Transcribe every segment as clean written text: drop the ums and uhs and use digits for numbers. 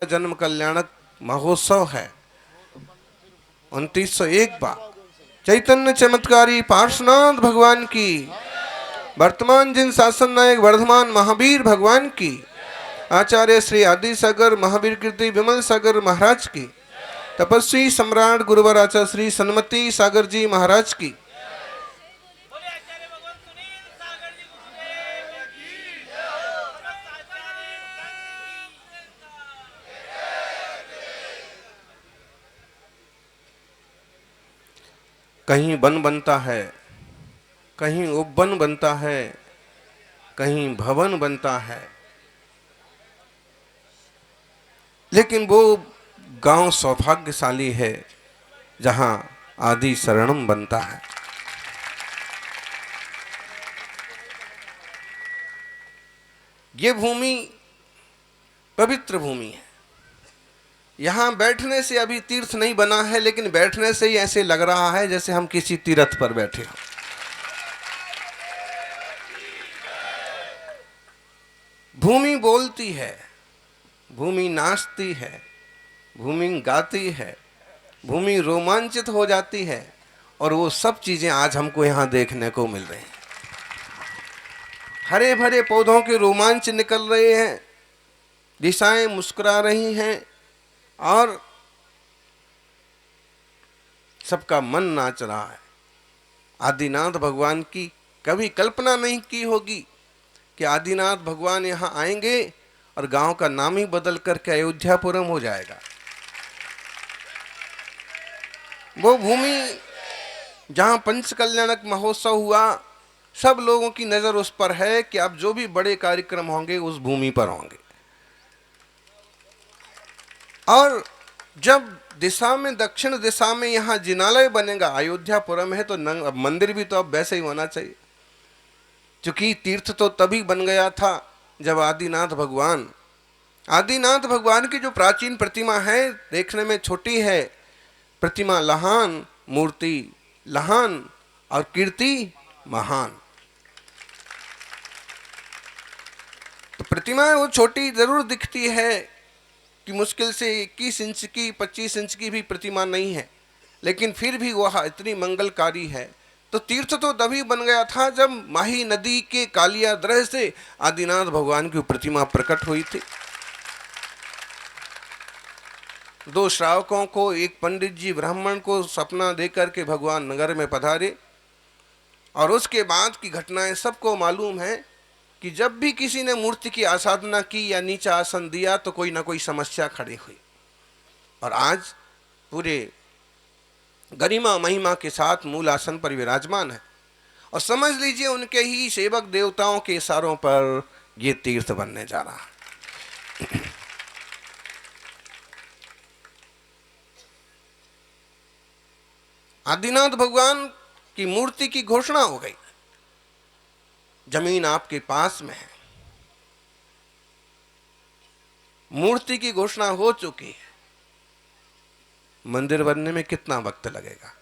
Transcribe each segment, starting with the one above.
जन्म कल्याणक महोत्सव है 2901 बार। चैतन्य चमत्कारी पार्श्वनाथ भगवान की, वर्तमान जिन शासन नायक वर्धमान महावीर भगवान की, आचार्य श्री आदि सागर महावीर कीर्ति विमल सागर महाराज की, तपस्वी सम्राट गुरुवर आचार्य श्री सन्मति सागर जी महाराज की, कहीं वन बनता है, कहीं उपवन बनता है, कहीं भवन बनता है, लेकिन वो गांव सौभाग्यशाली है जहां आदि शरणम बनता है। ये भूमि पवित्र भूमि है। यहां बैठने से अभी तीर्थ नहीं बना है, लेकिन बैठने से ही ऐसे लग रहा है जैसे हम किसी तीर्थ पर बैठे हो। भूमि बोलती है, भूमि नाचती है, भूमि गाती है, भूमि रोमांचित हो जाती है, और वो सब चीजें आज हमको यहां देखने को मिल रही हैं। हरे भरे पौधों के रोमांच निकल रहे हैं, दिशाएं मुस्कुरा रही हैं, और सबका मन नाच रहा है। आदिनाथ भगवान की कभी कल्पना नहीं की होगी कि आदिनाथ भगवान यहां आएंगे और गांव का नाम ही बदल करके अयोध्यापुरम हो जाएगा। वो भूमि जहां पंच कल्याणक महोत्सव हुआ, सब लोगों की नजर उस पर है कि अब जो भी बड़े कार्यक्रम होंगे उस भूमि पर होंगे। और जब दिशा में, दक्षिण दिशा में यहां जिनालय बनेगा, अयोध्यापुरम है तो मंदिर भी तो अब वैसे ही होना चाहिए, क्योंकि तीर्थ तो तभी बन गया था जब आदिनाथ भगवान की जो प्राचीन प्रतिमा है, देखने में छोटी है, प्रतिमा लहान, मूर्ति लहान और कीर्ति महान। तो प्रतिमा वो छोटी जरूर दिखती है कि मुश्किल से 21 इंच की, 25 इंच की भी प्रतिमा नहीं है, लेकिन फिर भी वह इतनी मंगलकारी है। तो तीर्थ तो तभी बन गया था जब माही नदी के कालिया द्रह से आदिनाथ भगवान की प्रतिमा प्रकट हुई थी। दो श्रावकों को, एक पंडित जी ब्राह्मण को सपना देकर के भगवान नगर में पधारे, और उसके बाद की घटनाएं सबको मालूम है कि जब भी किसी ने मूर्ति की आसाधना की या नीचा आसन दिया तो कोई ना कोई समस्या खड़ी हुई। और आज पूरे गरिमा महिमा के साथ मूल आसन पर विराजमान है, और समझ लीजिए उनके ही सेवक देवताओं के इशारों पर ये तीर्थ बनने जा रहा है। आदिनाथ भगवान की मूर्ति की घोषणा हो गई, जमीन आपके पास में है, मूर्ति की घोषणा हो चुकी है। मंदिर बनने में कितना वक्त लगेगा?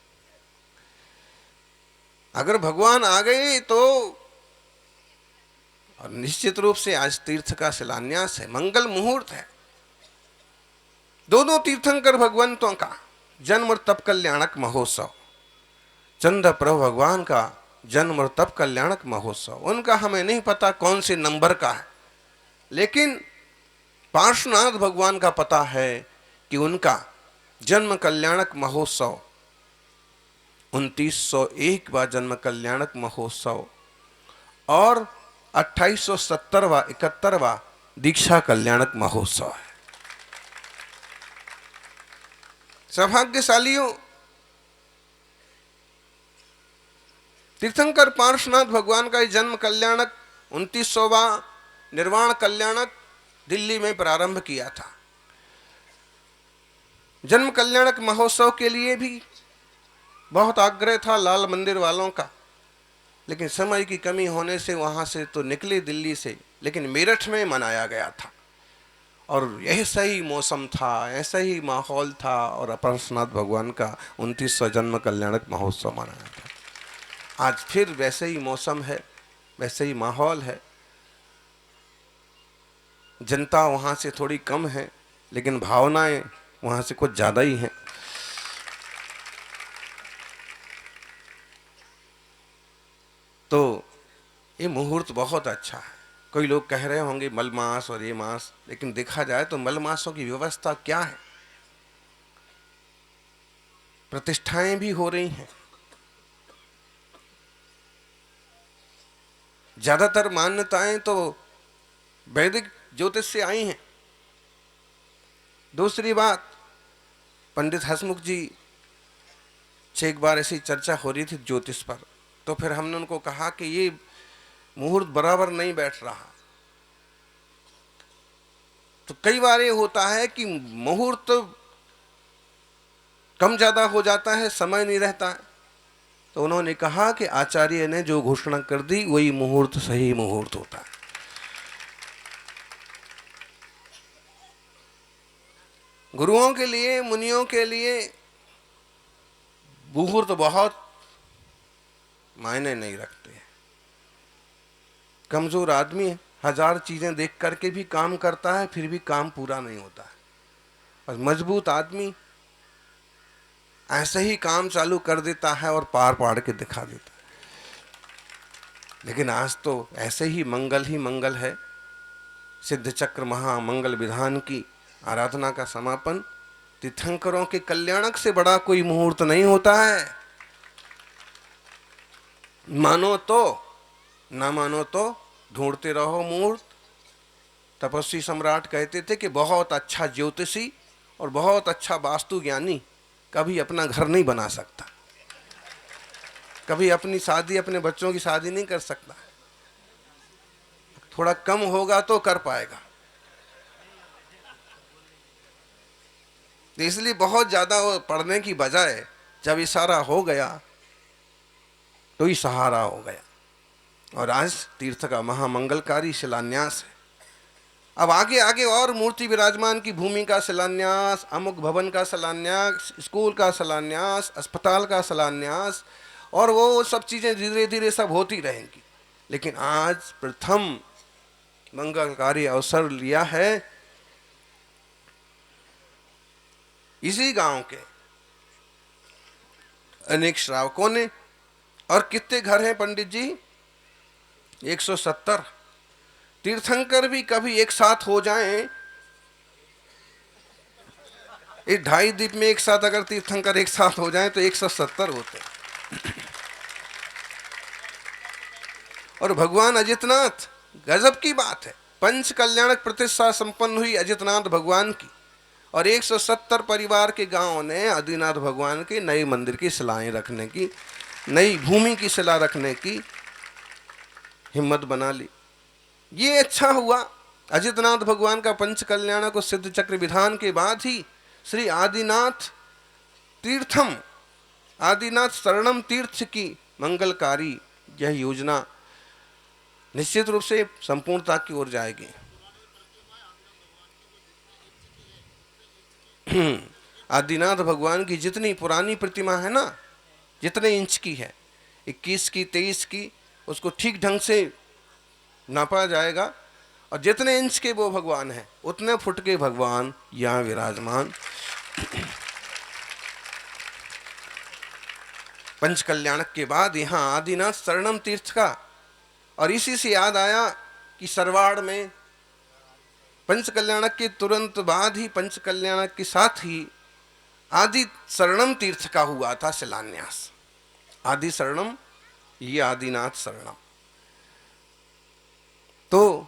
अगर भगवान आ गए तो, और निश्चित रूप से आज तीर्थ का शिलान्यास है, मंगल मुहूर्त है। दोनों तीर्थंकर भगवंतों का जन्म और तप कल्याणक महोत्सव, चंद्र प्रभु भगवान का जन्म और तप कल्याणक महोत्सव, उनका हमें नहीं पता कौन से नंबर का है, लेकिन पार्श्वनाथ भगवान का पता है कि उनका जन्म कल्याणक महोत्सव 2901वां जन्म कल्याणक महोत्सव और 2870वां 71वां दीक्षा कल्याणक महोत्सव है। सौभाग्यशालियों, तीर्थंकर पार्श्वनाथ भगवान का जन्म कल्याणक 2900वां निर्वाण कल्याणक दिल्ली में प्रारंभ किया था। जन्म कल्याणक महोत्सव के लिए भी बहुत आग्रह था लाल मंदिर वालों का, लेकिन समय की कमी होने से वहां से तो निकले दिल्ली से, लेकिन मेरठ में मनाया गया था, और यह सही मौसम था, ऐसा ही माहौल था, और पार्श्वनाथ भगवान का 29वां जन्म कल्याणक महोत्सव मनाया था। आज फिर वैसे ही मौसम है, वैसे ही माहौल है। जनता वहां से थोड़ी कम है, लेकिन भावनाएं वहां से कुछ ज्यादा ही हैं। तो ये मुहूर्त बहुत अच्छा है। कोई लोग कह रहे होंगे मल मास और ये मास, लेकिन देखा जाए तो मल मासों की व्यवस्था क्या है। प्रतिष्ठाएं भी हो रही हैं, ज्यादातर मान्यताएं तो वैदिक ज्योतिष से आई हैं। दूसरी बात, पंडित हसमुख जी से एक बार ऐसी चर्चा हो रही थी ज्योतिष पर, तो फिर हमने उनको कहा कि ये मुहूर्त बराबर नहीं बैठ रहा। तो कई बार ये होता है कि मुहूर्त कम ज्यादा हो जाता है, समय नहीं रहता है। तो उन्होंने कहा कि आचार्य ने जो घोषणा कर दी वही मुहूर्त सही मुहूर्त होता है। गुरुओं के लिए, मुनियों के लिए मुहूर्त बहुत मायने नहीं रखते हैं। कमजोर आदमी हजार चीजें देख करके भी काम करता है, फिर भी काम पूरा नहीं होता है। और मजबूत आदमी ऐसे ही काम चालू कर देता है और पार पाड़ के दिखा देता है। लेकिन आज तो ऐसे ही मंगल है। सिद्ध चक्र महामंगल विधान की आराधना का समापन, तीर्थंकरों के कल्याणक से बड़ा कोई मुहूर्त नहीं होता है। मानो तो, ना मानो तो ढूंढते रहो मुहूर्त। तपस्वी सम्राट कहते थे कि बहुत अच्छा ज्योतिषी और बहुत अच्छा वास्तु ज्ञानी कभी अपना घर नहीं बना सकता, कभी अपनी शादी, अपने बच्चों की शादी नहीं कर सकता। थोड़ा कम होगा तो कर पाएगा। इसलिए बहुत ज्यादा पढ़ने की बजाय जब इशारा हो गया तो ही सहारा हो गया। और आज तीर्थ का महामंगलकारी शिलान्यास है। अब आगे आगे और मूर्ति विराजमान की भूमि का शिलान्यास, अमुक भवन का शिलान्यास, स्कूल का शिलान्यास, अस्पताल का शिलान्यास, और वो सब चीजें धीरे धीरे सब होती रहेंगी। लेकिन आज प्रथम मंगलकारी अवसर लिया है इसी गांव के अनेक श्रावकों ने। और कितने घर हैं पंडित जी? 170। तीर्थंकर भी कभी एक साथ हो जाएं, एक 2.5 द्वीप में एक साथ अगर तीर्थंकर एक साथ हो जाएं तो 170 होते। और भगवान अजितनाथ, गजब की बात है, पंच कल्याणक प्रतिष्ठा संपन्न हुई अजितनाथ भगवान की, और 170 परिवार के गांव ने आदिनाथ भगवान के नए मंदिर की शिलाएं रखने की, नई भूमि की शिला रखने की हिम्मत बना ली। ये अच्छा हुआ। अजितनाथ भगवान का पंच कल्याणक को सिद्ध चक्र विधान के बाद ही श्री आदिनाथ तीर्थम, आदिनाथ शरणम तीर्थ की मंगलकारी यह योजना निश्चित रूप से संपूर्णता की ओर जाएगी। आदिनाथ भगवान की जितनी पुरानी प्रतिमा है ना, जितने इंच की है, 21 की, 23 की, उसको ठीक ढंग से नापा जाएगा, और जितने इंच के वो भगवान है उतने फुट के भगवान यहाँ विराजमान। पंच कल्याणक के बाद यहाँ आदिनाथ शरणम तीर्थ का, और इसी से याद आया कि सरवाड़ में पंच कल्याणक के तुरंत बाद ही, पंच कल्याणक के साथ ही आदि शरणम तीर्थ का हुआ था शिलान्यास। आदि शरणम, ये आदिनाथ शरणम। तो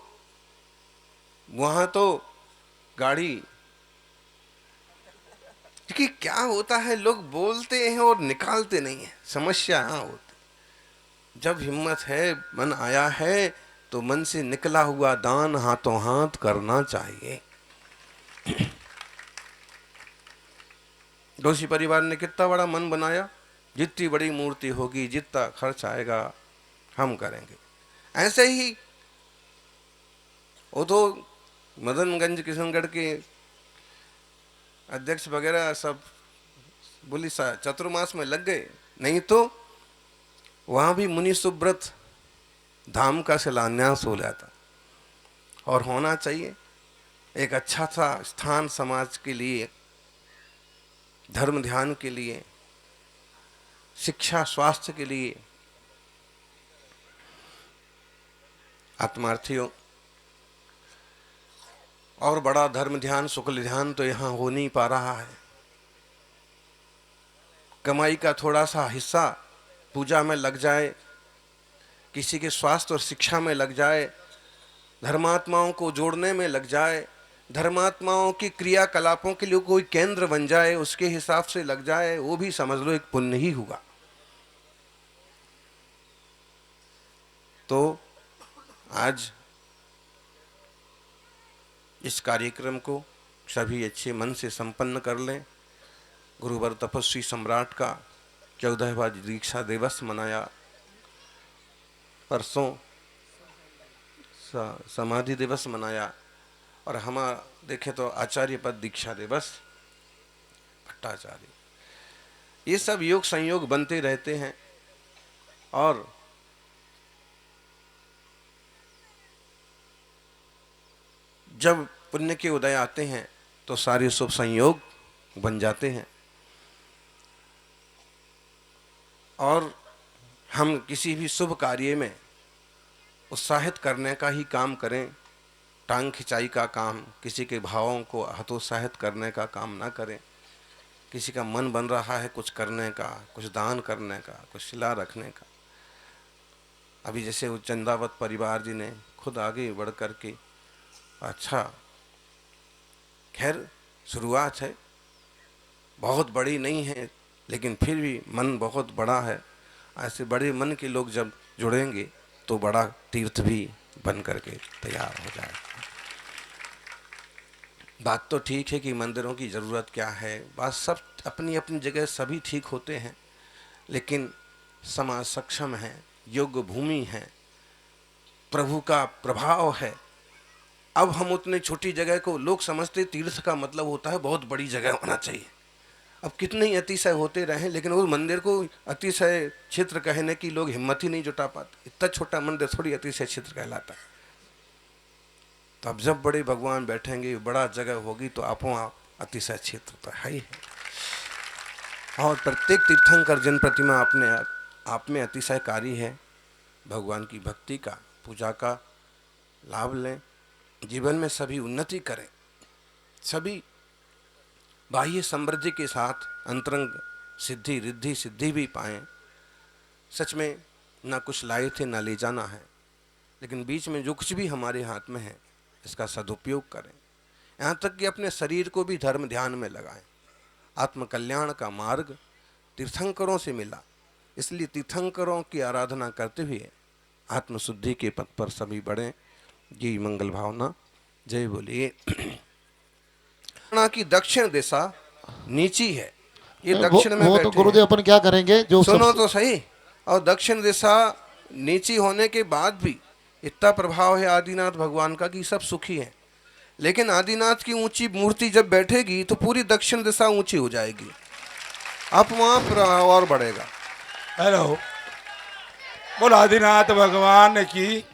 वहां तो गाड़ी, क्योंकि क्या होता है, लोग बोलते हैं और निकालते नहीं है, समस्या यहाँ होती। जब हिम्मत है, मन आया है, तो मन से निकला हुआ दान हाथों हाथ करना चाहिए। दोषी परिवार ने कितना बड़ा मन बनाया, जितनी बड़ी मूर्ति होगी, जितना खर्च आएगा हम करेंगे। ऐसे ही वो तो मदनगंज किशनगढ़ के अध्यक्ष वगैरह सब बोली चतुर्मास में लग गए, नहीं तो वहां भी मुनि सुब्रत धाम का शिलान्यास हो जाता, और होना चाहिए। एक अच्छा सा स्थान समाज के लिए, धर्म ध्यान के लिए, शिक्षा स्वास्थ्य के लिए। आत्मार्थियों, और बड़ा धर्म ध्यान शुक्ल ध्यान तो यहाँ हो नहीं पा रहा है। कमाई का थोड़ा सा हिस्सा पूजा में लग जाए, किसी के स्वास्थ्य और शिक्षा में लग जाए, धर्मात्माओं को जोड़ने में लग जाए, धर्मात्माओं की क्रियाकलापों के लिए कोई केंद्र बन जाए, उसके हिसाब से लग जाए, वो भी समझ लो एक पुण्य ही हुआ। तो आज इस कार्यक्रम को सभी अच्छे मन से संपन्न कर लें। गुरुवर तपस्वी सम्राट का 14वां दीक्षा दिवस मनाया, परसों समाधि दिवस मनाया, और हम देखें तो आचार्य पद दीक्षा दिवस, भट्टाचार्य, ये सब योग संयोग बनते रहते हैं। और जब पुण्य के उदय आते हैं तो सारे शुभ संयोग बन जाते हैं। और हम किसी भी शुभ कार्य में उत्साहित करने का ही काम करें, टांग खिंचाई का काम, किसी के भावों को हतोत्साहित करने का काम ना करें। किसी का मन बन रहा है कुछ करने का, कुछ दान करने का, कुछ शिला रखने का। अभी जैसे वो चंदावत परिवार जी ने खुद आगे बढ़ कर के, अच्छा खैर शुरुआत है, बहुत बड़ी नहीं है, लेकिन फिर भी मन बहुत बड़ा है। ऐसे बड़े मन के लोग जब जुड़ेंगे तो बड़ा तीर्थ भी बन करके तैयार हो जाएगा। बात तो ठीक है कि मंदिरों की ज़रूरत क्या है, बात सब अपनी अपनी जगह सभी ठीक होते हैं, लेकिन समाज सक्षम है, योग्य भूमि है, प्रभु का प्रभाव है। अब हम उतने छोटी जगह को, लोग समझते तीर्थ का मतलब होता है बहुत बड़ी जगह होना चाहिए। अब कितने ही अतिशय होते रहे, लेकिन उस मंदिर को अतिशय क्षेत्र कहने की लोग हिम्मत ही नहीं जुटा पाते। इतना छोटा मंदिर थोड़ी अतिशय क्षेत्र कहलाता है। तो अब जब बड़े भगवान बैठेंगे, बड़ा जगह होगी, तो आपो आप अतिशय क्षेत्र तो है ही है। और प्रत्येक तीर्थंकर जिन प्रतिमा आप में अतिशयकारी है, भगवान की भक्ति का, पूजा का लाभ लें, जीवन में सभी उन्नति करें, सभी बाह्य समृद्धि के साथ अंतरंग सिद्धि रिद्धि सिद्धि भी पाएं। सच में ना कुछ लाए थे ना ले जाना है, लेकिन बीच में जो कुछ भी हमारे हाथ में है इसका सदुपयोग करें। यहाँ तक कि अपने शरीर को भी धर्म ध्यान में लगाएं। आत्मकल्याण का मार्ग तीर्थंकरों से मिला, इसलिए तीर्थंकरों की आराधना करते हुए आत्मशुद्धि के पथ पर सभी बढ़ें। ये मंगल भावना। जय बोलिए। की दक्षिण दिशा नीची है, ये दक्षिण में वो बैठे तो गुरुदेव अपन क्या करेंगे, जो सुनो तो सही। और दक्षिण दिशा नीची होने के बाद भी इतना प्रभाव है आदिनाथ भगवान का कि सब सुखी हैं। लेकिन आदिनाथ की ऊंची मूर्ति जब बैठेगी तो पूरी दक्षिण दिशा ऊंची हो जाएगी, अब वहां प्रभाव और बढ़ेगा। हेलो, बोल आदिनाथ भगवान की